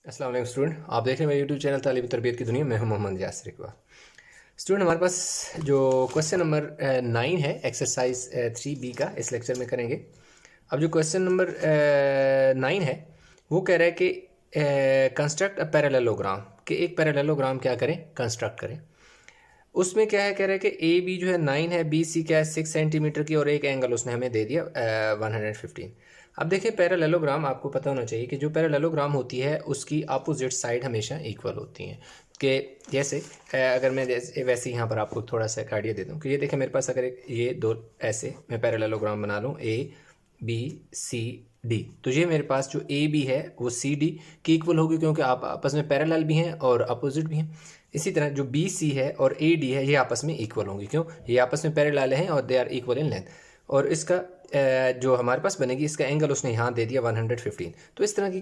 अस्सलाम वालेकुम स्टूडेंट, आप देख रहे हैं मेरे यूट्यूब चैनल तालीम तरबियत की दुनिया। मैं हूं मोहम्मद यासिर इकबाल। स्टूडेंट, हमारे पास जो क्वेश्चन नंबर 9 है एक्सरसाइज 3B का इस लेक्चर में करेंगे। अब जो क्वेश्चन नंबर 9 है वो कह रहा है कि कंस्ट्रक्ट अ पैरेललोग्राम, कि एक पैरेललोग्राम क्या करें, कंस्ट्रक्ट करें। उसमें क्या है, कह रहा है कि ए बी जो है 9 है, बी सी क्या है 6 सेंटीमीटर की, और एक एंगल उसने हमें दे दिया 115। अब देखिए पैरेललोग्राम आपको पता होना चाहिए कि जो पैरेललोग्राम होती है उसकी अपोजिट साइड हमेशा इक्वल होती हैं। कि जैसे अगर मैं वैसे यहाँ पर आपको थोड़ा सा एक आइडिया दे दूँ कि ये देखें मेरे पास अगर ये दो ऐसे मैं पैरेललोग्राम बना लूँ ए बी सी डी, तो ये मेरे पास जो ए बी है वो सी डी की इक्वल होगी, क्योंकि आप आपस में पैरेलल भी हैं और अपोजिट भी हैं। इसी तरह जो बी सी है और ए डी है ये आपस में इक्वल होंगी, क्यों, ये आपस में पैरेलल हैं और they are equal in length. और इसका जो हमारे पास बनेगी, इसका एंगल उसने यहाँ दे दिया 115। तो इस तरह की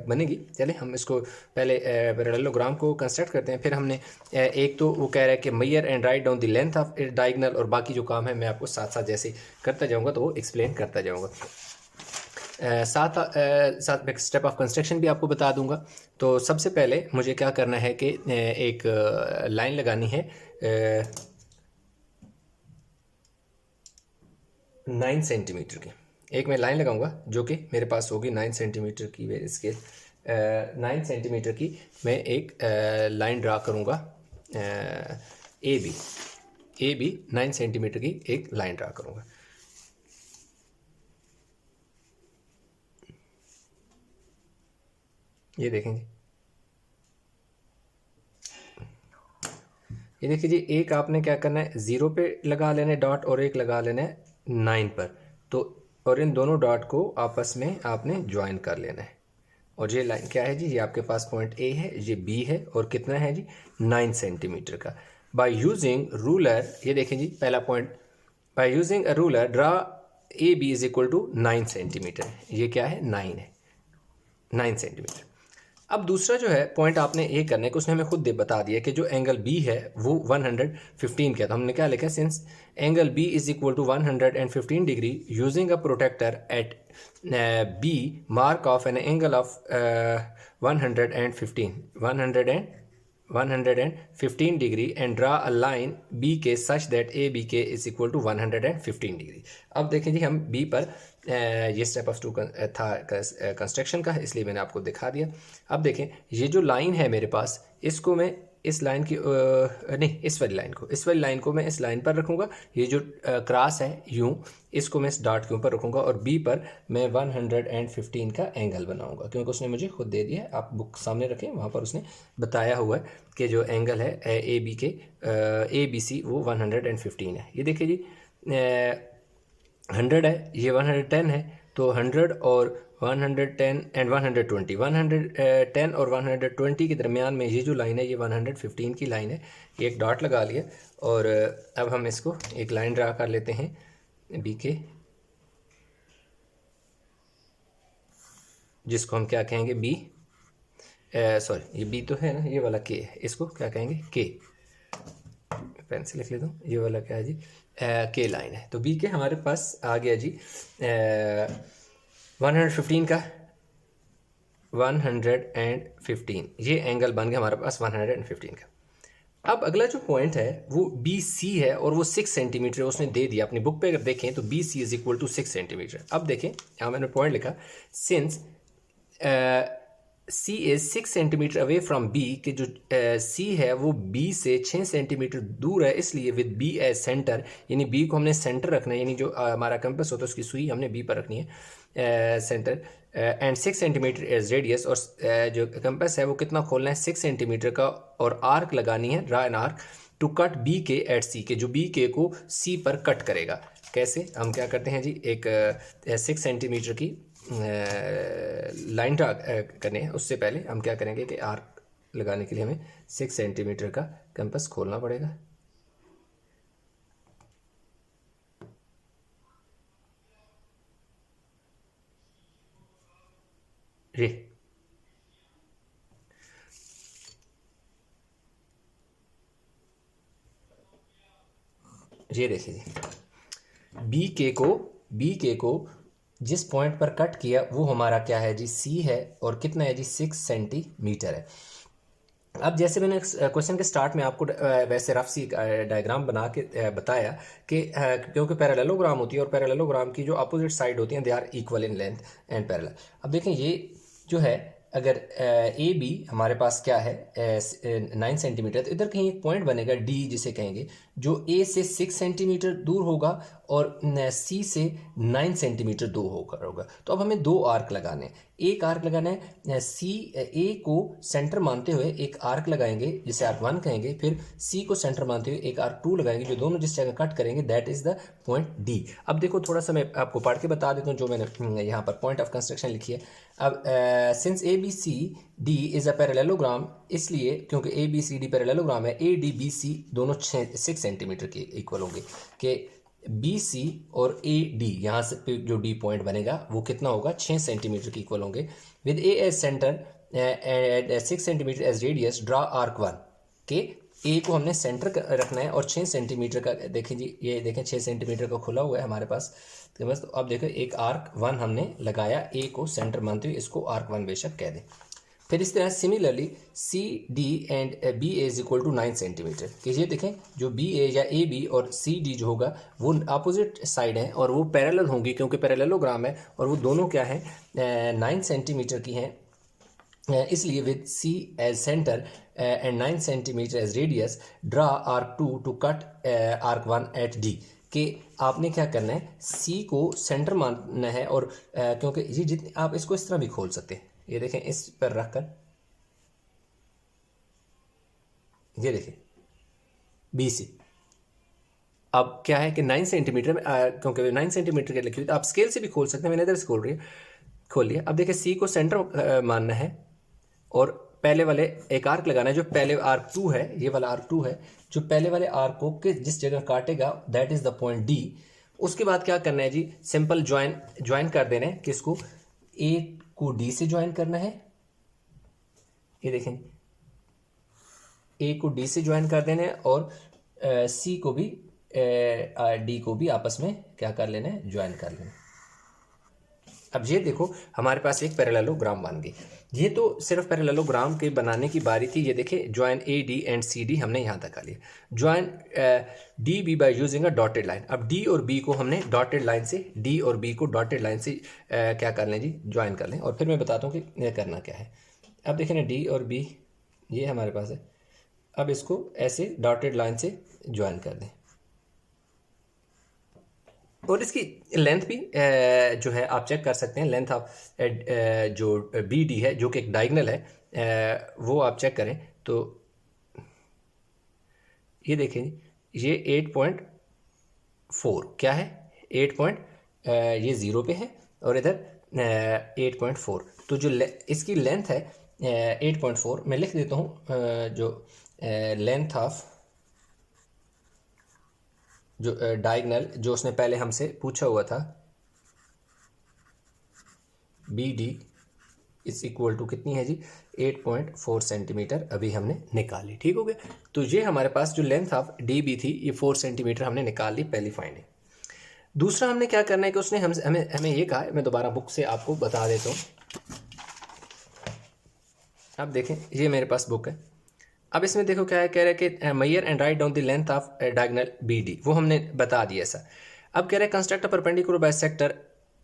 बनेगी। चले हम इसको पहले पैरेललोग्राम को कंस्ट्रक्ट करते हैं, फिर हमने एक तो वो कह रहा है कि measure and write down the length of diagonal, और बाकी जो काम है मैं आपको साथ साथ जैसे करता जाऊँगा तो वो एक्सप्लेन करता जाऊँगा। साथ में स्टेप ऑफ कंस्ट्रक्शन भी आपको बता दूंगा। तो सबसे पहले मुझे क्या करना है कि एक लाइन लगानी है 9 सेंटीमीटर की। एक मैं लाइन लगाऊंगा जो कि मेरे पास होगी 9 सेंटीमीटर की स्केल। 9 सेंटीमीटर की मैं एक लाइन ड्रा करूंगा, ए बी 9 सेंटीमीटर की एक लाइन ड्रा करूंगा। ये देखेंगे, ये देखिए जी, एक आपने क्या करना है 0 पे लगा लेना है डॉट, और एक लगा लेना है 9 पर। तो और इन दोनों डॉट को आपस में आपने ज्वाइन कर लेना है। और ये लाइन क्या है जी, ये आपके पास पॉइंट ए है, ये बी है, और कितना है जी 9 सेंटीमीटर का। बाय यूजिंग रूलर, ये देखें जी पहला point, by using a ruler draw A B is equal to 9 centimetre. ये क्या है 9 है, 9 सेंटीमीटर। अब दूसरा जो है पॉइंट आपने ये करना है कि उसने हमें खुद बता दिया कि जो एंगल बी है वो 115 का। तो हमने क्या लिखा, since angle B is equal to 115 degree using a protractor at B mark off an angle of 115 degree and draw a line B K such that A B K is equal to 115 degree. अब देखें जी, हम B पर ये step of two था construction का, इसलिए मैंने आपको दिखा दिया। अब देखें ये जो लाइन है मेरे पास, इसको मैं इस लाइन की नहीं, इस वाली लाइन को मैं इस लाइन पर रखूँगा। ये जो क्रॉस है यूँ, इसको मैं इस डॉट के ऊपर रखूँगा, और बी पर मैं 115 का एंगल बनाऊँगा, क्योंकि उसने मुझे खुद दे दिया है। आप बुक सामने रखें, वहाँ पर उसने बताया हुआ है कि जो एंगल है ए बी के ए बी सी वो 115 है। ये देखिए जी 100 है, ये 110 है, तो 100 और 110 एंड 120, 110 और 120 के दरमियान में ये जो लाइन है ये 115 की लाइन है। ये एक डॉट लगा लिया, और अब हम इसको एक लाइन ड्रा कर लेते हैं बी के, जिसको हम क्या कहेंगे बी, सॉरी ये बी तो है ना, ये वाला के है, इसको क्या कहेंगे के। पेन से लिख लेता हूँ, ये वाला क्या है जी के लाइन है। तो बी के हमारे पास आ गया जी 115 का, 115 ये एंगल बन गया हमारे पास 115 का। अब अगला जो पॉइंट है वो बी सी है, और वो 6 सेंटीमीटर उसने दे दिया। अपनी बुक पे अगर देखें तो B C is equal to 6 centimetre. अब देखें यहाँ मैंने पॉइंट लिखा, since C is 6 centimetre away from B, कि जो सी है वो बी से 6 सेंटीमीटर दूर है, इसलिए विद बी एज सेंटर, यानी बी को हमने सेंटर रखना है, यानी जो हमारा कंपास होता है उसकी सुई हमने बी पर रखनी है centre, and 6 centimetre as radius, और जो कंपास है वो कितना खोलना है 6 सेंटीमीटर का, और आर्क लगानी है, draw an arc to cut B K at C, के जो बी के को सी पर कट करेगा। कैसे, हम क्या करते हैं जी, एक 6 सेंटीमीटर की लाइन ड्रा करने हैं, उससे पहले हम क्या करेंगे कि आर्क लगाने के लिए हमें 6 सेंटीमीटर का कंपास खोलना पड़ेगा। ये देखिए जी, बी के को जिस पॉइंट पर कट किया वो हमारा क्या है जी, सी है, और कितना है जी, 6 सेंटीमीटर है। अब जैसे मैंने क्वेश्चन के स्टार्ट में आपको वैसे रफ सी डायग्राम बना के बताया कि क्योंकि पैरेललोग्राम होती है और पैरेललोग्राम की जो अपोजिट साइड होती हैं they are equal in length and parallel. अब देखें ये जो है, अगर ए बी हमारे पास क्या है 9 सेंटीमीटर, तो इधर कहीं एक पॉइंट बनेगा डी जिसे कहेंगे, जो ए से 6 सेंटीमीटर दूर होगा और सी से 9 सेंटीमीटर दूर होगा। तो अब हमें 2 आर्क लगाने हैं। एक आर्क लगाना है सी, ए को सेंटर मानते हुए एक आर्क लगाएंगे जिसे आर्क 1 कहेंगे, फिर सी को सेंटर मानते हुए एक आर्क 2 लगाएंगे, जो दोनों जिस जगह कट करेंगे that is the point D. अब देखो थोड़ा सा मैं आपको पढ़ के बता देता हूँ जो मैंने यहाँ पर पॉइंट ऑफ कंस्ट्रक्शन लिखी है। अब since A B C D is a parallelogram, इसलिए क्योंकि A B C D parallelogram है, ए डी बी सी दोनों 6 सेंटीमीटर के इक्वल होंगे, कि बी सी और ए डी यहाँ से जो डी पॉइंट बनेगा वो कितना होगा, 6 सेंटीमीटर के इक्वल होंगे। With A as centre and 6 centimetre as radius draw arc 1, के ए को हमने सेंटर रखना है और 6 सेंटीमीटर का, देखें जी ये देखें 6 सेंटीमीटर का खुला हुआ है हमारे पास, तो बस तो अब देखो एक आर्क 1 हमने लगाया, ए को सेंटर मानते हुए इसको आर्क 1 बेशक कह दें। फिर इस तरह similarly C D and B A is equal to 9 centimetre, कि ये देखें जो बी ए या ए बी और सी डी जो होगा वो अपोजिट साइड हैं और वो पैरेलल होंगी क्योंकि पैरेललोग्राम है, और वो दोनों क्या हैं 9 सेंटीमीटर की हैं। इसलिए with C as centre and 9 centimetre as radius draw arc 2 to cut arc 1 at D, कि आपने क्या करना है, सी को सेंटर मानना है, और क्योंकि ये जितने आप इसको इस तरह भी खोल सकते हैं, ये देखें इस पर रखकर, ये देखें बी सी। अब क्या है कि 9 सेंटीमीटर में क्योंकि 9 सेंटीमीटर के लिखी हुई, तो आप स्केल से भी खोल सकते हैं, मैंने इधर से खोल लिया। अब देखिए सी को सेंटर मानना है और पहले वाले एक आर्क लगाना है, जो पहले आर्क 2 है, ये वाला आर्क 2 है, जो पहले वाले आर्क को जिस जगह काटेगा that is the point D. उसके बाद क्या करना है जी, सिंपल ज्वाइन कर देना है, किसको, ए को डी से ज्वाइन करना है, ये देखें ए को डी से ज्वाइन कर देना है, और सी को भी डी को भी आपस में क्या कर लेना है, ज्वाइन कर लेना है। अब ये देखो हमारे पास एक पैरेललोग्राम बन गई। ये तो सिर्फ पैरेललोग्राम के बनाने की बारी थी। ये देखे join A D and C D हमने यहाँ तक कर लिया, join D B by using a dotted line. अब डी और बी को हमने डॉटेड लाइन से, डी और बी को डॉटेड लाइन से क्या कर लें जी, ज्वाइन कर लें, और फिर मैं बताता हूँ कि यह करना क्या है। अब देखें ना डी और बी ये हमारे पास है, अब इसको ऐसे डॉटेड लाइन से ज्वाइन कर दें, और इसकी लेंथ भी जो है आप चेक कर सकते हैं, लेंथ ऑफ जो बी डी है जो कि एक डायगोनल है वो आप चेक करें तो ये देखें ये 8.4 क्या है, 8 ये 0 पे है और इधर 8.4, तो जो इसकी लेंथ है 8.4, मैं लिख देता हूँ जो लेंथ ऑफ जो डायगोनल जो उसने पहले हमसे पूछा हुआ था, B D is equal to कितनी है जी, 8.4 सेंटीमीटर अभी हमने निकाली। ठीक हो गया, तो ये हमारे पास जो लेंथ ऑफ डी बी थी ये 4 सेंटीमीटर हमने निकाल ली, पहली फाइंडिंग। दूसरा हमने क्या करना है कि उसने हमें ये कहा, मैं दोबारा बुक से आपको बता देता हूँ। अब देखें ये मेरे पास बुक है, अब इसमें देखो क्या है, कह रहा है कि measure and write down the length of diagonal B D, वो हमने बता दिया ऐसा। अब कह रहा है construct a perpendicular bisector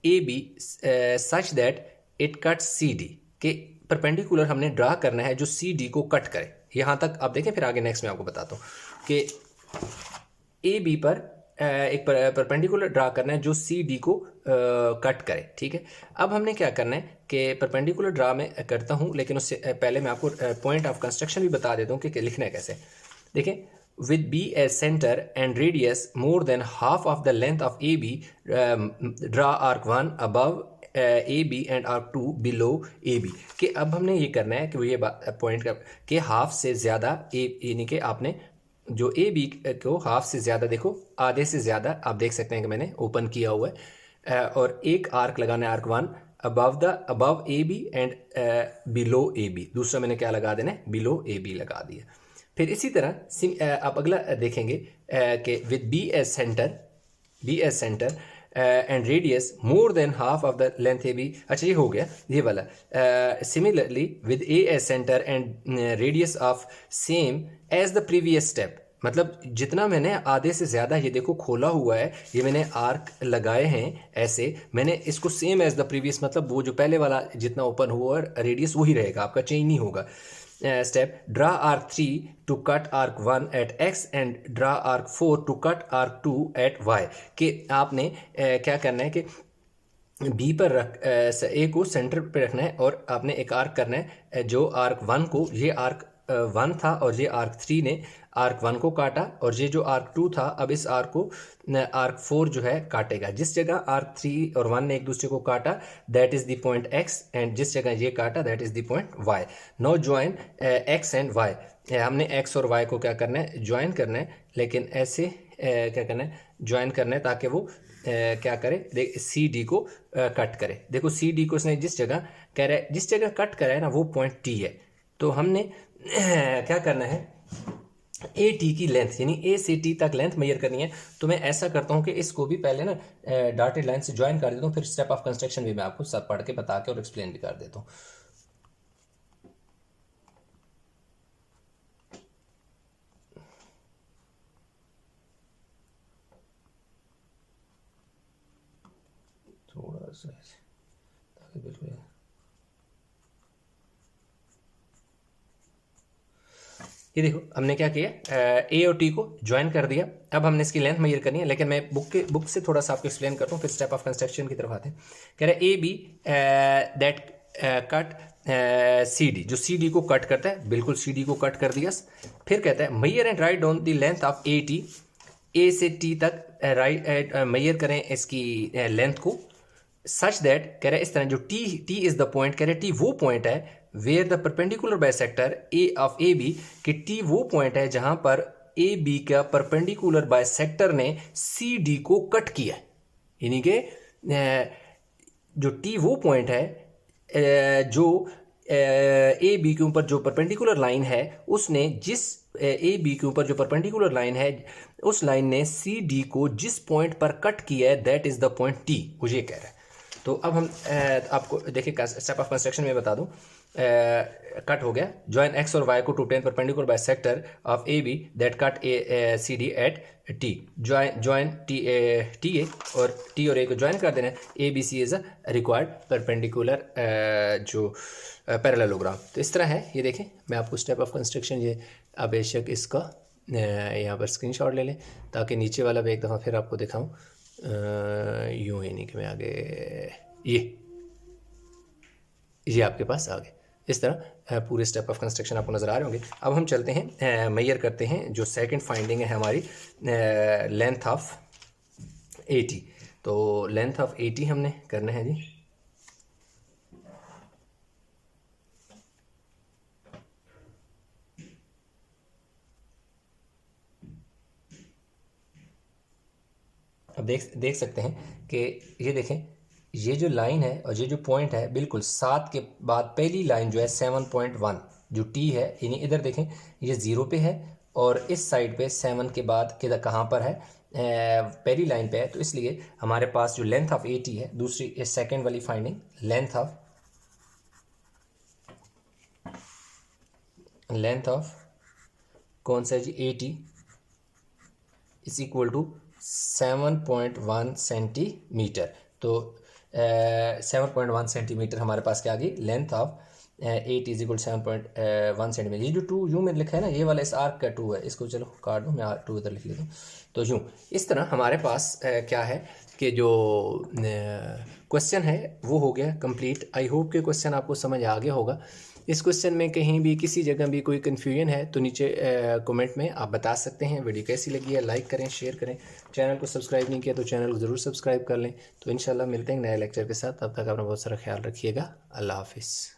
A B such that it cut C D, के परपेंडिकुलर हमने ड्रा करना है जो सी डी को कट करे। यहाँ तक आप देखें, फिर आगे नेक्स्ट में आपको बताता हूँ कि ए बी पर एक परपेंडिकुलर ड्रा करना है जो सी डी को कट करे। ठीक है, अब हमने क्या करना है कि परपेंडिकुलर ड्रा में करता हूँ, लेकिन उससे पहले मैं आपको पॉइंट ऑफ कंस्ट्रक्शन भी बता देता हूँ कि लिखना है कैसे। देखें, with B as centre and radius more than half of the length of A B draw arc 1 above A B and arc 2 below A B, कि अब हमने ये करना है कि वो ये पॉइंट का कि हाफ से ज़्यादा यानी कि आपने जो ए बी को हाफ से ज़्यादा, देखो आधे से ज़्यादा आप देख सकते हैं कि मैंने ओपन किया हुआ है, और एक आर्क लगाना है arc 1 above A B and below A B, दूसरा मैंने क्या लगा देना है, बिलो ए बी लगा दिया। फिर इसी तरह आप अगला देखेंगे कि with B as centre and radius more than half of the length A B. अच्छा ये हो गया ये वाला। Similarly with A as centre and radius of same as the previous step. मतलब जितना मैंने आधे से ज़्यादा, ये देखो खोला हुआ है, ये मैंने आर्क लगाए हैं ऐसे, मैंने इसको सेम एज द प्रीवियस, मतलब वो जो पहले वाला जितना ओपन हुआ रेडियस वही रहेगा, आपका चेंज नहीं होगा। Step draw arc 3 to cut arc 1 at x and draw arc 4 to cut arc 2 at y। कि आपने क्या करना है कि बी पर रख ए को सेंटर पे रखना है और आपने एक आर्क करना है जो आर्क 1 को, ये आर्क 1 था और ये आर्क 3 ने आर्क 1 को काटा, और ये जो आर्क 2 था अब इस आर्क को आर्क 4 जो है काटेगा। जिस जगह आर्क 3 और 1 ने एक दूसरे को काटा that is the point x, and जिस जगह ये काटा that is the point y। Now join x and y। हमने x और y को क्या करना है, ज्वाइन करना है, लेकिन ऐसे क्या करना है, ज्वाइन करना है ताकि वो क्या करे, देख सी डी को कट करे। देखो सी डी को इसने जिस जगह कह रहा है, जिस जगह कट करा है ना वो पॉइंट टी है, तो हमने क्या करना है, ए टी की लेंथ यानी ए से टी तक लेंथ मेजर करनी है। तो मैं ऐसा करता हूँ कि इसको भी पहले ना डॉटेड लाइन से ज्वाइन कर देता हूँ, फिर स्टेप ऑफ कंस्ट्रक्शन भी मैं आपको सब पढ़ के बता के और एक्सप्लेन भी कर देता हूँ। थोड़ा सा ताकि बिल्कुल ये देखो हमने क्या किया, ए और टी को ज्वाइन कर दिया। अब हमने इसकी लेंथ मेजर करनी है, लेकिन मैं बुक से थोड़ा सा आपको एक्सप्लेन करता हूँ, फिर स्टेप ऑफ कंस्ट्रक्शन की तरफ आते हैं। कह रहे हैं A B that cut C D, जो सी डी को कट करता है, बिल्कुल सी डी को कट कर दिया। फिर कहता है measure and write down the length of A T, A से टी तक राइट मेजर करें इसकी लेंथ को, सच दैट कह रहे हैं इस तरह, जो टी इज द पॉइंट, कह रहे हैं टी वो पॉइंट है where the perpendicular bisector A of A B, कि टी वो पॉइंट है जहां पर ए बी का परपेंडिकुलर बाइसेक्टर ने सी डी को कट किया। यानी कि जो टी वो पॉइंट है जो ए बी के ऊपर जो परपेंडिकुलर लाइन है, उसने जिस ए बी के ऊपर जो परपेंडिकुलर लाइन है, उस लाइन ने सी डी को जिस पॉइंट पर कट किया है that is the point T, मुझे कह रहा है। तो अब हम आपको देखिए स्टेप ऑफ कंस्ट्रक्शन में बता दूं, कट हो गया। ज्वाइन एक्स और वाई को to obtain perpendicular bisector of A B that cut A C D at T. Join T A और टी और ए को ज्वाइन कर देना है। A B C is a required perpendicular जो parallelogram. तो इस तरह है, ये देखें मैं आपको स्टेप ऑफ कंस्ट्रक्शन, ये आप बेशक इसका यहाँ पर स्क्रीनशॉट ले लें ताकि नीचे वाला भी एक दफ़ा फिर आपको दिखाऊँ। यूँ ही नहीं कि मैं आगे, ये आपके पास आ गए। इस तरह पूरे स्टेप ऑफ कंस्ट्रक्शन आपको नज़र आ रहे होंगे। अब हम चलते हैं मेजर करते हैं जो सेकंड फाइंडिंग है हमारी, लेंथ ऑफ 80। तो लेंथ ऑफ 80 हमने करना है जी। अब देख सकते हैं कि ये देखें, ये जो लाइन है और ये जो पॉइंट है, बिल्कुल 7 के बाद पहली लाइन जो है 7.1 जो टी है, यानी इधर देखें ये 0 पे है और इस साइड पे 7 के बाद किधर कहाँ पर है, पहली लाइन पे है। तो इसलिए हमारे पास जो लेंथ ऑफ 80 है, दूसरी सेकेंड वाली फाइंडिंग, लेंथ ऑफ कौन सा है जी, 80 इज इक्वल टू 7.1 सेंटीमीटर। तो 7.1 सेंटीमीटर हमारे पास क्या आ गई, length of 8 is equal 7.1 centimetre. ये जो 2 यूँ में लिखा है ना, ये वाला इस आर्क का 2 है, इसको चलो काट दूँ, मैं 2 इधर लिख लेता हूँ। तो यूँ इस तरह हमारे पास क्या है कि जो क्वेश्चन है वो हो गया कंप्लीट। आई होप कि क्वेश्चन आपको समझ आ गया होगा। इस क्वेश्चन में कहीं भी किसी जगह भी कोई कन्फ्यूजन है तो नीचे कमेंट में आप बता सकते हैं। वीडियो कैसी लगी है लाइक करें, शेयर करें। चैनल को सब्सक्राइब नहीं किया तो चैनल को ज़रूर सब्सक्राइब कर लें। तो इंशाल्लाह मिलते हैं नए लेक्चर के साथ। तब तक अपना बहुत सारा ख्याल रखिएगा। अल्लाह हाफिज़।